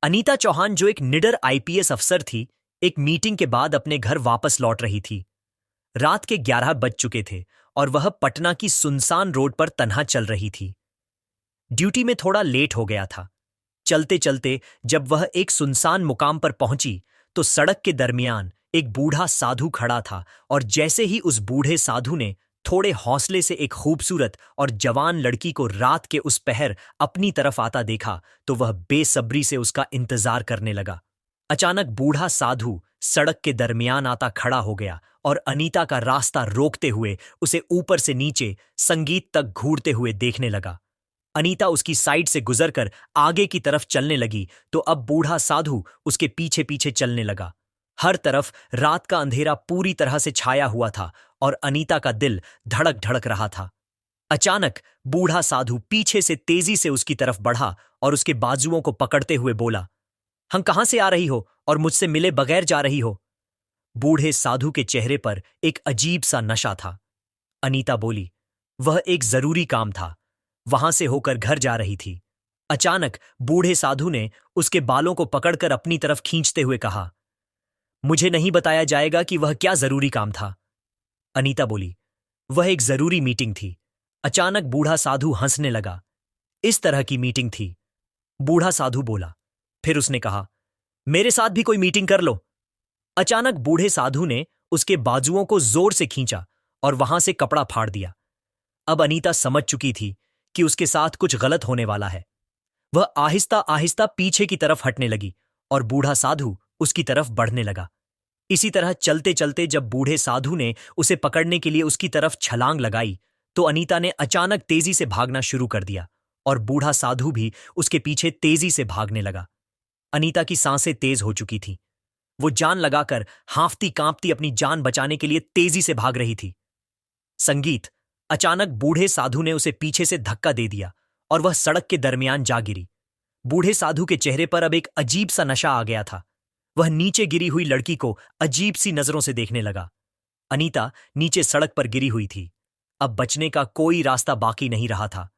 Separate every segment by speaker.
Speaker 1: अनीता चौहान जो एक निडर आईपीएस अफसर थी, एक मीटिंग के बाद अपने घर वापस लौट रही थी। रात के 11 बज चुके थे और वह पटना की सुनसान रोड पर तन्हा चल रही थी। ड्यूटी में थोड़ा लेट हो गया था। चलते चलते जब वह एक सुनसान मुकाम पर पहुंची तो सड़क के दरमियान एक बूढ़ा साधु खड़ा था और जैसे ही उस बूढ़े साधु ने थोड़े हौसले से एक खूबसूरत और जवान लड़की को रात के उस पहर अपनी तरफ आता देखा तो वह बेसब्री से उसका इंतजार करने लगा। अचानक बूढ़ा साधु सड़क के दरमियान आता खड़ा हो गया और अनीता का रास्ता रोकते हुए उसे ऊपर से नीचे संगीत तक घूरते हुए देखने लगा। अनीता उसकी साइड से गुजरकर आगे की तरफ चलने लगी तो अब बूढ़ा साधु उसके पीछे पीछे चलने लगा। हर तरफ रात का अंधेरा पूरी तरह से छाया हुआ था और अनीता का दिल धड़क धड़क रहा था। अचानक बूढ़ा साधु पीछे से तेजी से उसकी तरफ बढ़ा और उसके बाजुओं को पकड़ते हुए बोला, हम कहां से आ रही हो और मुझसे मिले बगैर जा रही हो? बूढ़े साधु के चेहरे पर एक अजीब सा नशा था। अनीता बोली, वह एक जरूरी काम था, वहां से होकर घर जा रही थी। अचानक बूढ़े साधु ने उसके बालों को पकड़कर अपनी तरफ खींचते हुए कहा, मुझे नहीं बताया जाएगा कि वह क्या जरूरी काम था? अनीता बोली, वह एक जरूरी मीटिंग थी। अचानक बूढ़ा साधु हंसने लगा। इस तरह की मीटिंग थी? बूढ़ा साधु बोला। फिर उसने कहा, मेरे साथ भी कोई मीटिंग कर लो। अचानक बूढ़े साधु ने उसके बाजुओं को जोर से खींचा और वहां से कपड़ा फाड़ दिया। अब अनीता समझ चुकी थी कि उसके साथ कुछ गलत होने वाला है। वह आहिस्ता आहिस्ता पीछे की तरफ हटने लगी और बूढ़ा साधु उसकी तरफ बढ़ने लगा। इसी तरह चलते चलते जब बूढ़े साधु ने उसे पकड़ने के लिए उसकी तरफ छलांग लगाई तो अनीता ने अचानक तेजी से भागना शुरू कर दिया और बूढ़ा साधु भी उसके पीछे तेजी से भागने लगा। अनीता की सांसें तेज हो चुकी थीं। वो जान लगाकर हांफती कांपती अपनी जान बचाने के लिए तेजी से भाग रही थी। संगीत। अचानक बूढ़े साधु ने उसे पीछे से धक्का दे दिया और वह सड़क के दरमियान जा गिरी। बूढ़े साधु के चेहरे पर अब एक अजीब सा नशा आ गया था। वह नीचे गिरी हुई लड़की को अजीब सी नजरों से देखने लगा। अनीता नीचे सड़क पर गिरी हुई थी। अब बचने का कोई रास्ता बाकी नहीं रहा था।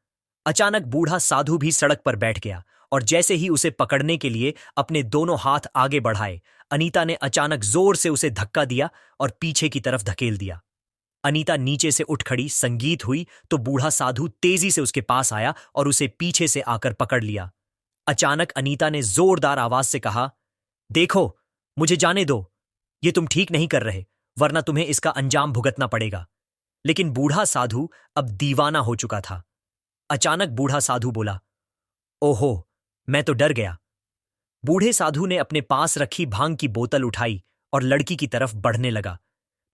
Speaker 1: अचानक बूढ़ा साधु भी सड़क पर बैठ गया और जैसे ही उसे पकड़ने के लिए अपने दोनों हाथ आगे बढ़ाए, अनीता ने अचानक जोर से उसे धक्का दिया और पीछे की तरफ धकेल दिया। अनीता नीचे से उठ खड़ी, संगीत हुई तो बूढ़ा साधु तेजी से उसके पास आया और उसे पीछे से आकर पकड़ लिया। अचानक अनीता ने जोरदार आवाज से कहा, देखो, मुझे जाने दो, ये तुम ठीक नहीं कर रहे, वरना तुम्हें इसका अंजाम भुगतना पड़ेगा। लेकिन बूढ़ा साधु अब दीवाना हो चुका था। अचानक बूढ़ा साधु बोला, ओहो, मैं तो डर गया। बूढ़े साधु ने अपने पास रखी भांग की बोतल उठाई और लड़की की तरफ बढ़ने लगा।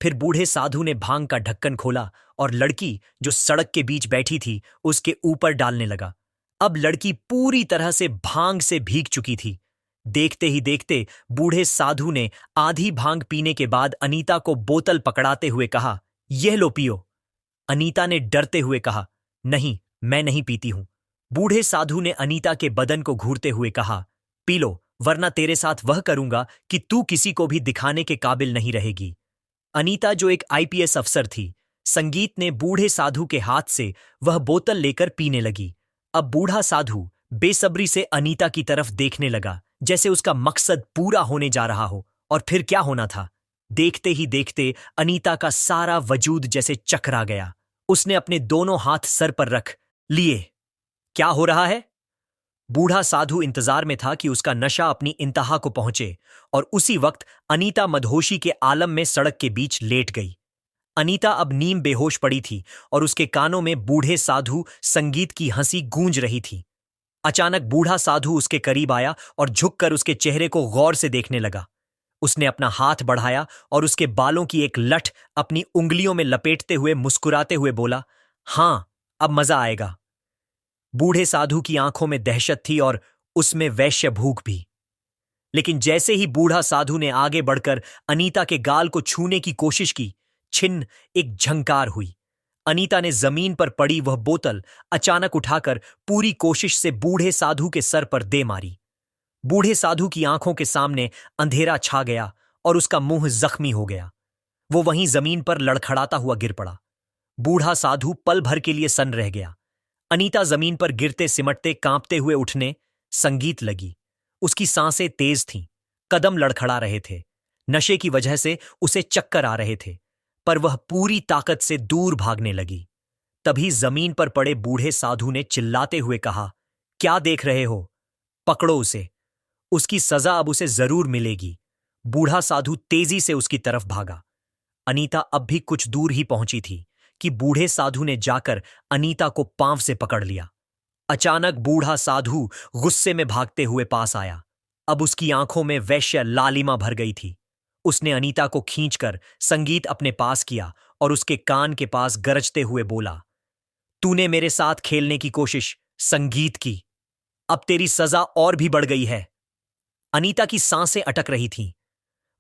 Speaker 1: फिर बूढ़े साधु ने भांग का ढक्कन खोला और लड़की जो सड़क के बीच बैठी थी उसके ऊपर डालने लगा। अब लड़की पूरी तरह से भांग से भीग चुकी थी। देखते ही देखते बूढ़े साधु ने आधी भांग पीने के बाद अनीता को बोतल पकड़ाते हुए कहा, यह लो पियो। अनीता ने डरते हुए कहा, नहीं, मैं नहीं पीती हूं। बूढ़े साधु ने अनीता के बदन को घूरते हुए कहा, पी लो, वरना तेरे साथ वह करूंगा कि तू किसी को भी दिखाने के काबिल नहीं रहेगी। अनीता जो एक आईपीएस अफसर थी, संगीत ने बूढ़े साधु के हाथ से वह बोतल लेकर पीने लगी। अब बूढ़ा साधु बेसब्री से अनीता की तरफ देखने लगा, जैसे उसका मकसद पूरा होने जा रहा हो। और फिर क्या होना था? देखते ही देखते अनीता का सारा वजूद जैसे चकरा गया। उसने अपने दोनों हाथ सर पर रख लिए। क्या हो रहा है? बूढ़ा साधु इंतजार में था कि उसका नशा अपनी इंतहा को पहुंचे और उसी वक्त अनीता मदहोशी के आलम में सड़क के बीच लेट गई। अनीता अब नीम बेहोश पड़ी थी और उसके कानों में बूढ़े साधु संगीत की हंसी गूंज रही थी। अचानक बूढ़ा साधु उसके करीब आया और झुककर उसके चेहरे को गौर से देखने लगा। उसने अपना हाथ बढ़ाया और उसके बालों की एक लठ अपनी उंगलियों में लपेटते हुए मुस्कुराते हुए बोला, हां, अब मजा आएगा। बूढ़े साधु की आंखों में दहशत थी और उसमें वैश्य भूख भी। लेकिन जैसे ही बूढ़ा साधु ने आगे बढ़कर अनीता के गाल को छूने की कोशिश की, छिन्न एक झंकार हुई। अनीता ने जमीन पर पड़ी वह बोतल अचानक उठाकर पूरी कोशिश से बूढ़े साधु के सर पर दे मारी। बूढ़े साधु की आंखों के सामने अंधेरा छा गया और उसका मुंह जख्मी हो गया। वो वहीं जमीन पर लड़खड़ाता हुआ गिर पड़ा। बूढ़ा साधु पल भर के लिए सन्न रह गया। अनीता जमीन पर गिरते सिमटते कांपते हुए उठने संगीत लगी। उसकी सांसें तेज थीं, कदम लड़खड़ा रहे थे। नशे की वजह से उसे चक्कर आ रहे थे, पर वह पूरी ताकत से दूर भागने लगी। तभी जमीन पर पड़े बूढ़े साधु ने चिल्लाते हुए कहा, क्या देख रहे हो? पकड़ो उसे। उसकी सजा अब उसे जरूर मिलेगी। बूढ़ा साधु तेजी से उसकी तरफ भागा। अनीता अब भी कुछ दूर ही पहुंची थी कि बूढ़े साधु ने जाकर अनीता को पांव से पकड़ लिया। अचानक बूढ़ा साधु गुस्से में भागते हुए पास आया। अब उसकी आंखों में वैश्य लालिमा भर गई थी। उसने अनीता को खींचकर संगीत अपने पास किया और उसके कान के पास गरजते हुए बोला, तूने मेरे साथ खेलने की कोशिश संगीत की, अब तेरी सजा और भी बढ़ गई है। अनीता की सांसें अटक रही थीं।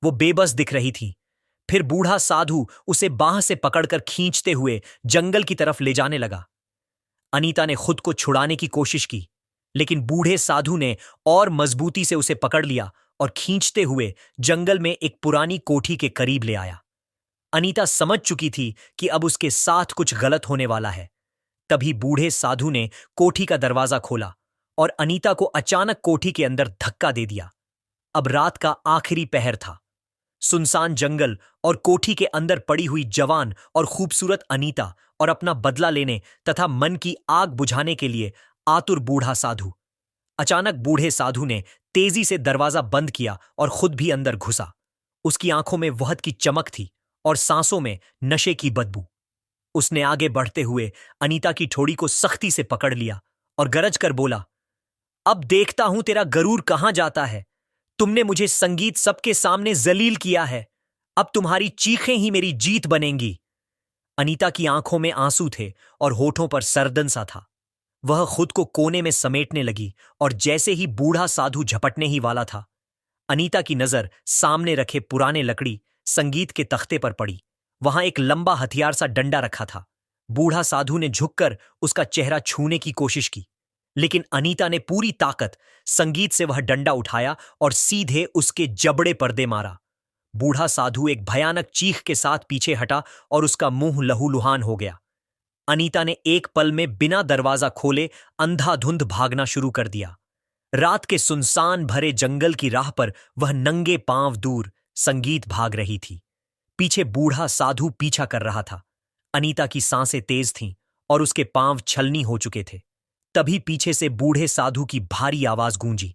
Speaker 1: वो बेबस दिख रही थी। फिर बूढ़ा साधु उसे बाह से पकड़कर खींचते हुए जंगल की तरफ ले जाने लगा। अनीता ने खुद को छुड़ाने की कोशिश की, लेकिन बूढ़े साधु ने और मजबूती से उसे पकड़ लिया और खींचते हुए जंगल में एक पुरानी कोठी के करीब ले आया। अनीता समझ चुकी थी कि अब उसके साथ कुछ गलत होने वाला है। तभी बूढ़े साधु ने कोठी का दरवाजा खोला और अनीता को अचानक कोठी के अंदर धक्का दे दिया। अब रात का आखिरी पहर था। सुनसान जंगल और कोठी के अंदर पड़ी हुई जवान और खूबसूरत अनीता और अपना बदला लेने तथा मन की आग बुझाने के लिए आतुर बूढ़ा साधु। अचानक बूढ़े साधु ने तेजी से दरवाजा बंद किया और खुद भी अंदर घुसा। उसकी आंखों में वहद की चमक थी और सांसों में नशे की बदबू। उसने आगे बढ़ते हुए अनीता की ठोड़ी को सख्ती से पकड़ लिया और गरज कर बोला, अब देखता हूं तेरा गरूर कहां जाता है। तुमने मुझे संगीत सबके सामने जलील किया है। अब तुम्हारी चीखें ही मेरी जीत बनेंगी। अनीता की आंखों में आंसू थे और होठों पर सरदन सा था। वह खुद को कोने में समेटने लगी और जैसे ही बूढ़ा साधु झपटने ही वाला था, अनीता की नजर सामने रखे पुराने लकड़ी संगीत के तख्ते पर पड़ी। वहां एक लंबा हथियार सा डंडा रखा था। बूढ़ा साधु ने झुककर उसका चेहरा छूने की कोशिश की, लेकिन अनीता ने पूरी ताकत संगीत से वह डंडा उठाया और सीधे उसके जबड़े पर दे मारा। बूढ़ा साधु एक भयानक चीख के साथ पीछे हटा और उसका मुंह लहूलुहान हो गया। अनीता ने एक पल में बिना दरवाजा खोले अंधाधुंध भागना शुरू कर दिया। रात के सुनसान भरे जंगल की राह पर वह नंगे पांव दूर संगीत भाग रही थी। पीछे बूढ़ा साधु पीछा कर रहा था। अनीता की सांसें तेज थीं और उसके पांव छलनी हो चुके थे। तभी पीछे से बूढ़े साधु की भारी आवाज गूंजी,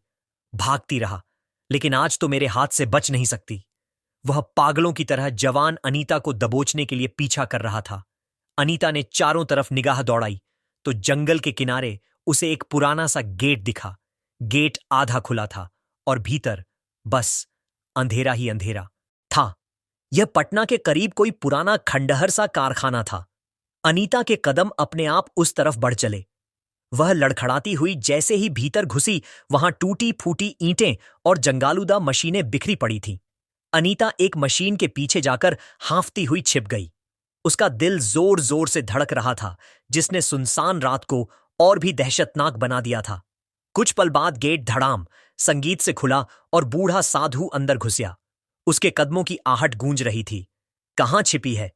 Speaker 1: भागती रहा, लेकिन आज तो मेरे हाथ से बच नहीं सकती। वह पागलों की तरह जवान अनीता को दबोचने के लिए पीछा कर रहा था। अनीता ने चारों तरफ निगाह दौड़ाई तो जंगल के किनारे उसे एक पुराना सा गेट दिखा। गेट आधा खुला था और भीतर बस अंधेरा ही अंधेरा था। यह पटना के करीब कोई पुराना खंडहर सा कारखाना था। अनीता के कदम अपने आप उस तरफ बढ़ चले। वह लड़खड़ाती हुई जैसे ही भीतर घुसी, वहां टूटी फूटी ईंटें और जंगालूदा मशीनें बिखरी पड़ी थीं। अनीता एक मशीन के पीछे जाकर हांफती हुई छिप गई। उसका दिल जोर जोर से धड़क रहा था, जिसने सुनसान रात को और भी दहशतनाक बना दिया था। कुछ पल बाद गेट धड़ाम संगीत से खुला और बूढ़ा साधु अंदर घुसिया। उसके कदमों की आहट गूंज रही थी। कहां छिपी है?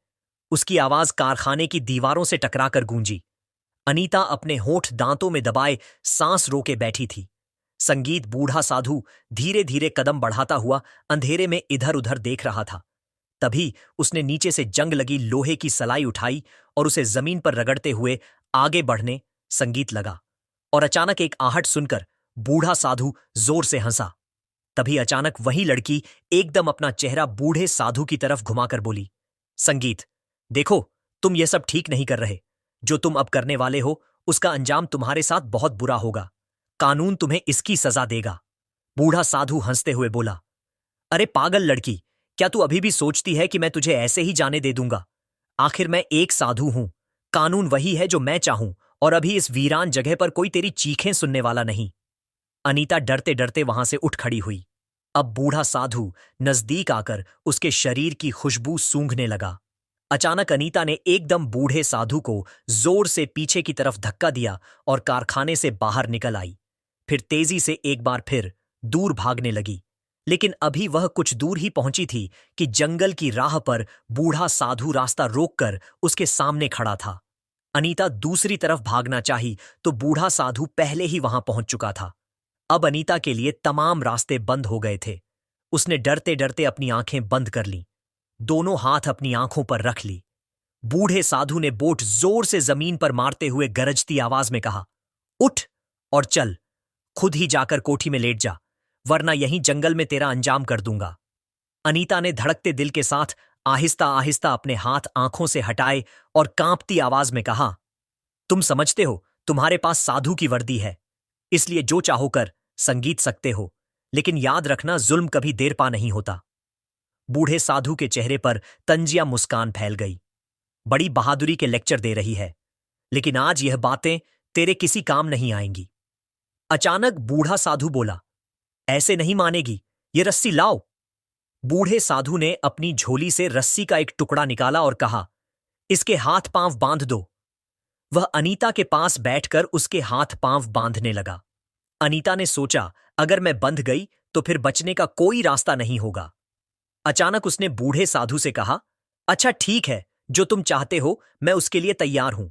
Speaker 1: उसकी आवाज कारखाने की दीवारों से टकराकर गूंजी। अनीता अपने होठ दांतों में दबाए सांस रोके बैठी थी। संगीत बूढ़ा साधु धीरे धीरे कदम बढ़ाता हुआ अंधेरे में इधर उधर देख रहा था। तभी उसने नीचे से जंग लगी लोहे की सलाई उठाई और उसे जमीन पर रगड़ते हुए आगे बढ़ने संगीत लगा। और अचानक एक आहट सुनकर बूढ़ा साधु जोर से हंसा। तभी अचानक वही लड़की एकदम अपना चेहरा बूढ़े साधु की तरफ घुमाकर बोली, संगीत, देखो, तुम ये सब ठीक नहीं कर रहे। जो तुम अब करने वाले हो उसका अंजाम तुम्हारे साथ बहुत बुरा होगा। कानून तुम्हें इसकी सजा देगा। बूढ़ा साधु हंसते हुए बोला, अरे पागल लड़की, क्या तू अभी भी सोचती है कि मैं तुझे ऐसे ही जाने दे दूंगा? आखिर मैं एक साधु हूं। कानून वही है जो मैं चाहूं, और अभी इस वीरान जगह पर कोई तेरी चीखें सुनने वाला नहीं। अनीता डरते डरते वहां से उठ खड़ी हुई। अब बूढ़ा साधु नजदीक आकर उसके शरीर की खुशबू सूंघने लगा। अचानक अनीता ने एकदम बूढ़े साधु को जोर से पीछे की तरफ धक्का दिया और कारखाने से बाहर निकल आई। फिर तेजी से एक बार फिर दूर भागने लगी। लेकिन अभी वह कुछ दूर ही पहुंची थी कि जंगल की राह पर बूढ़ा साधु रास्ता रोककर उसके सामने खड़ा था। अनीता दूसरी तरफ भागना चाही तो बूढ़ा साधु पहले ही वहां पहुंच चुका था। अब अनीता के लिए तमाम रास्ते बंद हो गए थे। उसने डरते डरते अपनी आंखें बंद कर लीं, दोनों हाथ अपनी आंखों पर रख ली। बूढ़े साधु ने बोट जोर से जमीन पर मारते हुए गरजती आवाज में कहा, उठ और चल, खुद ही जाकर कोठी में लेट जा, वरना यहीं जंगल में तेरा अंजाम कर दूंगा। अनीता ने धड़कते दिल के साथ आहिस्ता आहिस्ता अपने हाथ आंखों से हटाए और कांपती आवाज में कहा, तुम समझते हो तुम्हारे पास साधु की वर्दी है, इसलिए जो चाहो कर संगीत सकते हो, लेकिन याद रखना जुल्म कभी देर पा नहीं होता। बूढ़े साधु के चेहरे पर तंजिया मुस्कान फैल गई। बड़ी बहादुरी के लेक्चर दे रही है, लेकिन आज यह बातें तेरे किसी काम नहीं आएंगी। अचानक बूढ़ा साधु बोला, ऐसे नहीं मानेगी, ये रस्सी लाओ। बूढ़े साधु ने अपनी झोली से रस्सी का एक टुकड़ा निकाला और कहा, इसके हाथ पांव बांध दो। वह अनीता के पास बैठकर उसके हाथ पांव बांधने लगा। अनीता ने सोचा, अगर मैं बंध गई तो फिर बचने का कोई रास्ता नहीं होगा। अचानक उसने बूढ़े साधु से कहा, अच्छा ठीक है, जो तुम चाहते हो मैं उसके लिए तैयार हूं।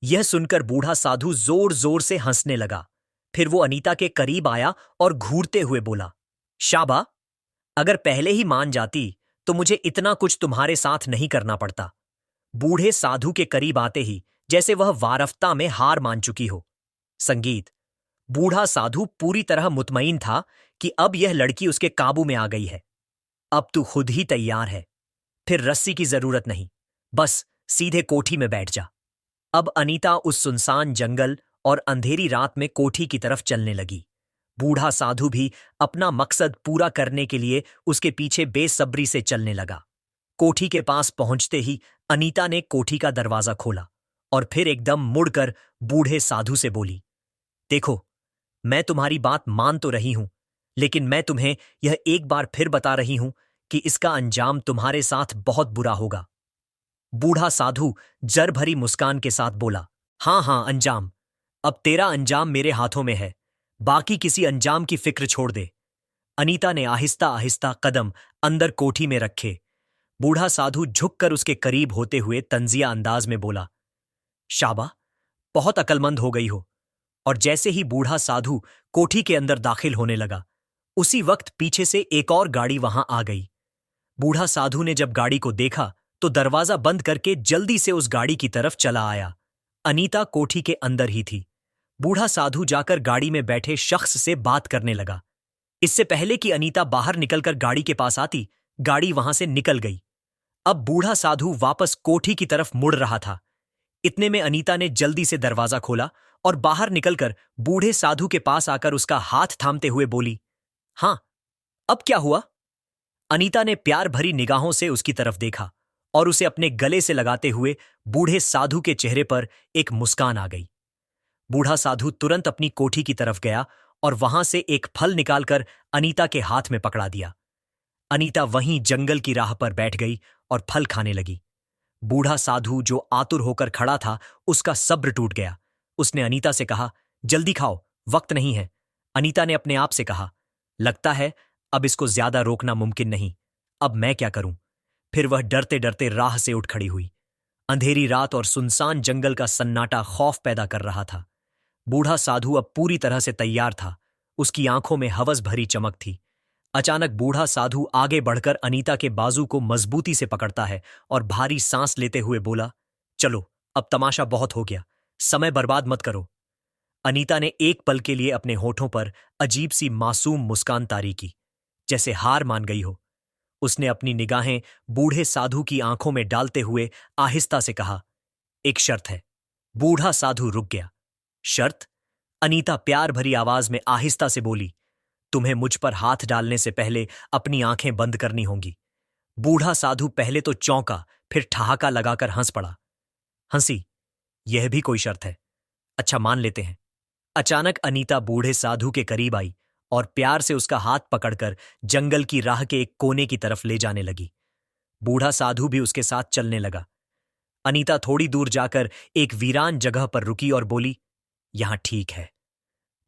Speaker 1: यह सुनकर बूढ़ा साधु जोर जोर से हंसने लगा। फिर वो अनीता के करीब आया और घूरते हुए बोला, शाबा, अगर पहले ही मान जाती तो मुझे इतना कुछ तुम्हारे साथ नहीं करना पड़ता। बूढ़े साधु के करीब आते ही जैसे वह वारफ्ता में हार मान चुकी हो। संगीत। बूढ़ा साधु पूरी तरह मुतमईन था कि अब यह लड़की उसके काबू में आ गई है। अब तू खुद ही तैयार है, फिर रस्सी की जरूरत नहीं, बस सीधे कोठी में बैठ जा। अब अनीता उस सुनसान जंगल और अंधेरी रात में कोठी की तरफ चलने लगी। बूढ़ा साधु भी अपना मकसद पूरा करने के लिए उसके पीछे बेसब्री से चलने लगा। कोठी के पास पहुंचते ही अनीता ने कोठी का दरवाजा खोला और फिर एकदम मुड़कर बूढ़े साधु से बोली, देखो, मैं तुम्हारी बात मान तो रही हूं, लेकिन मैं तुम्हें यह एक बार फिर बता रही हूं कि इसका अंजाम तुम्हारे साथ बहुत बुरा होगा। बूढ़ा साधु जर भरी मुस्कान के साथ बोला, हां हां, अंजाम। अब तेरा अंजाम मेरे हाथों में है, बाकी किसी अंजाम की फिक्र छोड़ दे। अनीता ने आहिस्ता आहिस्ता कदम अंदर कोठी में रखे। बूढ़ा साधु झुककर उसके करीब होते हुए तंजिया अंदाज में बोला, शाबा, बहुत अकलमंद हो गई हो। और जैसे ही बूढ़ा साधु कोठी के अंदर दाखिल होने लगा, उसी वक्त पीछे से एक और गाड़ी वहां आ गई। बूढ़ा साधु ने जब गाड़ी को देखा तो दरवाजा बंद करके जल्दी से उस गाड़ी की तरफ चला आया। अनीता कोठी के अंदर ही थी। बूढ़ा साधु जाकर गाड़ी में बैठे शख्स से बात करने लगा। इससे पहले कि अनीता बाहर निकलकर गाड़ी के पास आती, गाड़ी वहां से निकल गई। अब बूढ़ा साधु वापस कोठी की तरफ मुड़ रहा था। इतने में अनीता ने जल्दी से दरवाजा खोला और बाहर निकलकर बूढ़े साधु के पास आकर उसका हाथ थामते हुए बोली, हां, अब क्या हुआ? अनीता ने प्यार भरी निगाहों से उसकी तरफ देखा और उसे अपने गले से लगाते हुए बूढ़े साधु के चेहरे पर एक मुस्कान आ गई। बूढ़ा साधु तुरंत अपनी कोठी की तरफ गया और वहां से एक फल निकालकर अनीता के हाथ में पकड़ा दिया। अनीता वहीं जंगल की राह पर बैठ गई और फल खाने लगी। बूढ़ा साधु जो आतुर होकर खड़ा था, उसका सब्र टूट गया। उसने अनीता से कहा, जल्दी खाओ, वक्त नहीं है। अनीता ने अपने आप से कहा, लगता है अब इसको ज्यादा रोकना मुमकिन नहीं, अब मैं क्या करूं? फिर वह डरते डरते राह से उठ खड़ी हुई। अंधेरी रात और सुनसान जंगल का सन्नाटा खौफ पैदा कर रहा था। बूढ़ा साधु अब पूरी तरह से तैयार था। उसकी आंखों में हवस भरी चमक थी। अचानक बूढ़ा साधु आगे बढ़कर अनीता के बाजू को मजबूती से पकड़ता है और भारी सांस लेते हुए बोला, चलो, अब तमाशा बहुत हो गया, समय बर्बाद मत करो। अनीता ने एक पल के लिए अपने होठों पर अजीब सी मासूम मुस्कान तारी की, जैसे हार मान गई हो। उसने अपनी निगाहें बूढ़े साधु की आंखों में डालते हुए आहिस्ता से कहा, एक शर्त है। बूढ़ा साधु रुक गया। शर्त? अनीता प्यार भरी आवाज में आहिस्ता से बोली, तुम्हें मुझ पर हाथ डालने से पहले अपनी आंखें बंद करनी होंगी। बूढ़ा साधु पहले तो चौंका, फिर ठहाका लगाकर हंस पड़ा। हंसी, यह भी कोई शर्त है? अच्छा, मान लेते हैं। अचानक अनीता बूढ़े साधु के करीब आई और प्यार से उसका हाथ पकड़कर जंगल की राह के एक कोने की तरफ ले जाने लगी। बूढ़ा साधु भी उसके साथ चलने लगा। अनीता थोड़ी दूर जाकर एक वीरान जगह पर रुकी और बोली, यहां ठीक है।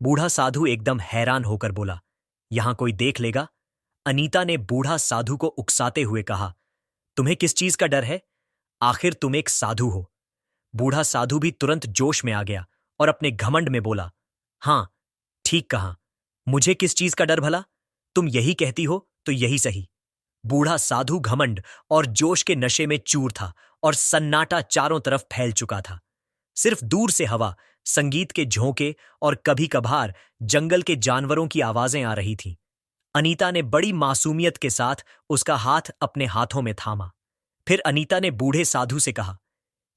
Speaker 1: बूढ़ा साधु एकदम हैरान होकर बोला, यहां कोई देख लेगा? अनीता ने बूढ़ा साधु को उकसाते हुए कहा, तुम्हें किस चीज का डर है? आखिर तुम एक साधु हो। बूढ़ा साधु भी तुरंत जोश में आ गया और अपने घमंड में बोला, हां, ठीक कहा, मुझे किस चीज का डर भला? तुम यही कहती हो तो यही सही। बूढ़ा साधु घमंड और जोश के नशे में चूर था और सन्नाटा चारों तरफ फैल चुका था। सिर्फ दूर से हवा, संगीत के झोंके और कभी कभार जंगल के जानवरों की आवाजें आ रही थीं। अनीता ने बड़ी मासूमियत के साथ उसका हाथ अपने हाथों में थामा। फिर अनीता ने बूढ़े साधु से कहा,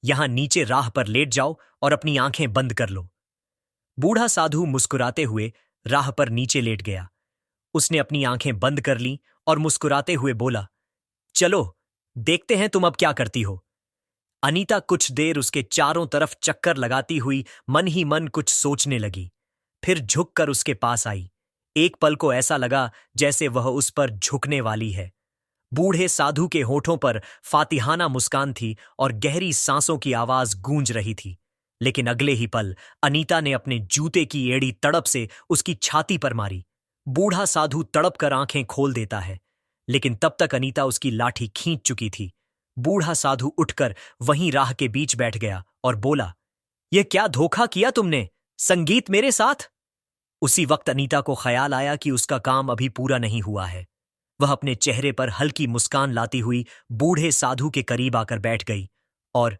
Speaker 1: यहां नीचे राह पर लेट जाओ और अपनी आंखें बंद कर लो। बूढ़ा साधु मुस्कुराते हुए राह पर नीचे लेट गया। उसने अपनी आंखें बंद कर लीं और मुस्कुराते हुए बोला, चलो देखते हैं तुम अब क्या करती हो। अनीता कुछ देर उसके चारों तरफ चक्कर लगाती हुई मन ही मन कुछ सोचने लगी। फिर झुककर उसके पास आई। एक पल को ऐसा लगा जैसे वह उस पर झुकने वाली है। बूढ़े साधु के होठों पर फातिहाना मुस्कान थी और गहरी सांसों की आवाज गूंज रही थी। लेकिन अगले ही पल अनीता ने अपने जूते की एड़ी तड़प से उसकी छाती पर मारी। बूढ़ा साधु तड़प कर आंखें खोल देता है, लेकिन तब तक अनीता उसकी लाठी खींच चुकी थी। बूढ़ा साधु उठकर वहीं राह के बीच बैठ गया और बोला, यह क्या धोखा किया तुमने? संगीत मेरे साथ? उसी वक्त अनीता को ख्याल आया कि उसका काम अभी पूरा नहीं हुआ है। वह अपने चेहरे पर हल्की मुस्कान लाती हुई बूढ़े साधु के करीब आकर बैठ गई और